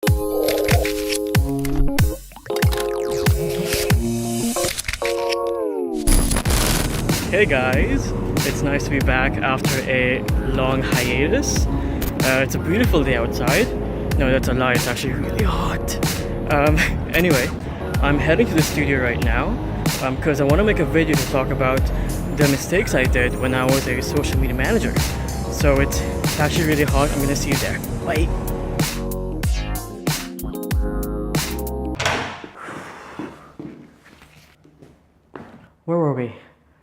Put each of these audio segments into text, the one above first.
Hey guys, it's nice to be back after a long hiatus. It's a beautiful day outside. No, that's a lie, it's actually really hot. Anyway, I'm heading to the studio right now because I want to make a video to talk about the mistakes I did when I was a social media manager. So it's actually really hot. I'm gonna see you there. Bye. Where were we?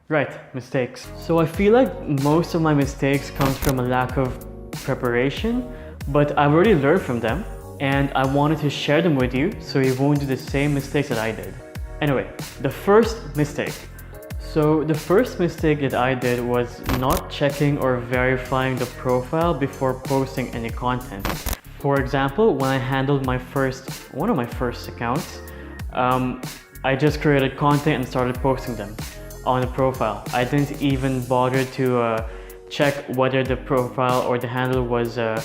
Right, mistakes. So I feel like most of my mistakes comes from a lack of preparation, but I've already learned from them and I wanted to share them with you so you won't do the same mistakes that I did. Anyway, the first mistake. So the first mistake that I did was not checking or verifying the profile before posting any content. For example, when I handled one of my first accounts, I just created content and started posting them on the profile. I didn't even bother to check whether the profile or the handle was a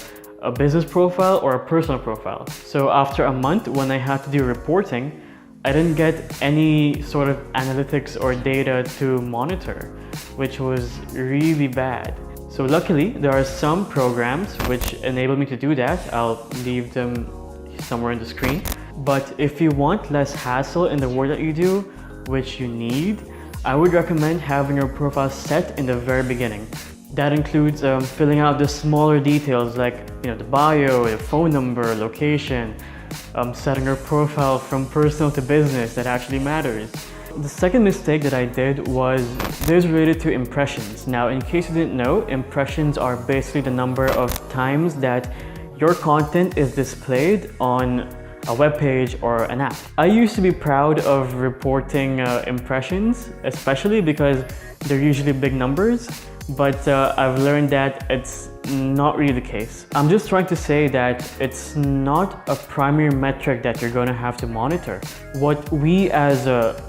business profile or a personal profile. So after a month, when I had to do reporting, I didn't get any sort of analytics or data to monitor, which was really bad. So luckily, there are some programs which enable me to do that. I'll leave them somewhere on the screen. But if you want less hassle in the work that you do, which you need, I would recommend having your profile set in the very beginning. That includes filling out the smaller details like the bio, the phone number, location, setting your profile from personal to business. That actually matters. The second mistake that I did was related to impressions. Now, in case you didn't know, impressions are basically the number of times that your content is displayed on a web page or an app. I used to be proud of reporting impressions, especially because they're usually big numbers, but I've learned that it's not really the case. I'm just trying to say that it's not a primary metric that you're going to have to monitor. What we as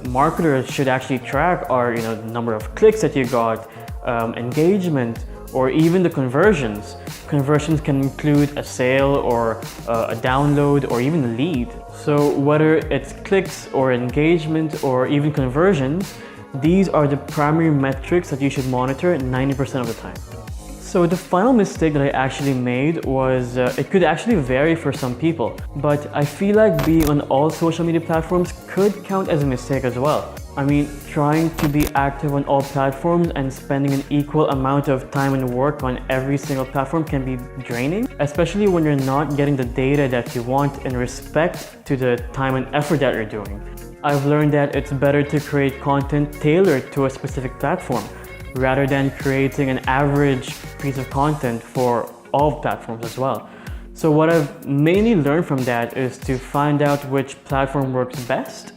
marketers should actually track are the number of clicks that you got, engagement, or even the conversions. Conversions can include a sale or a download or even a lead. So whether it's clicks or engagement or even conversions, these are the primary metrics that you should monitor 90% of the time. So the final mistake that I actually made was, it could actually vary for some people, but I feel like being on all social media platforms could count as a mistake as well. I mean, trying to be active on all platforms and spending an equal amount of time and work on every single platform can be draining, especially when you're not getting the data that you want in respect to the time and effort that you're doing. I've learned that it's better to create content tailored to a specific platform rather than creating an average piece of content for all platforms as well. So what I've mainly learned from that is to find out which platform works best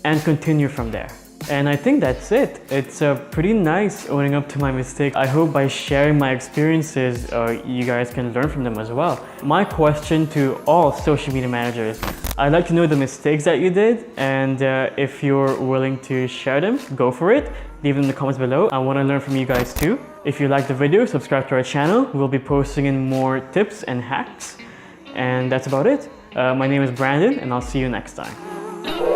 and continue from there. And I think that's it. It's pretty nice owning up to my mistake. I hope by sharing my experiences, you guys can learn from them as well. My question to all social media managers, I'd like to know the mistakes that you did, and if you're willing to share them, go for it. Leave them in the comments below. I want to learn from you guys too. If you like the video, subscribe to our channel. We'll be posting in more tips and hacks. And that's about it. My name is Brandon, and I'll see you next time.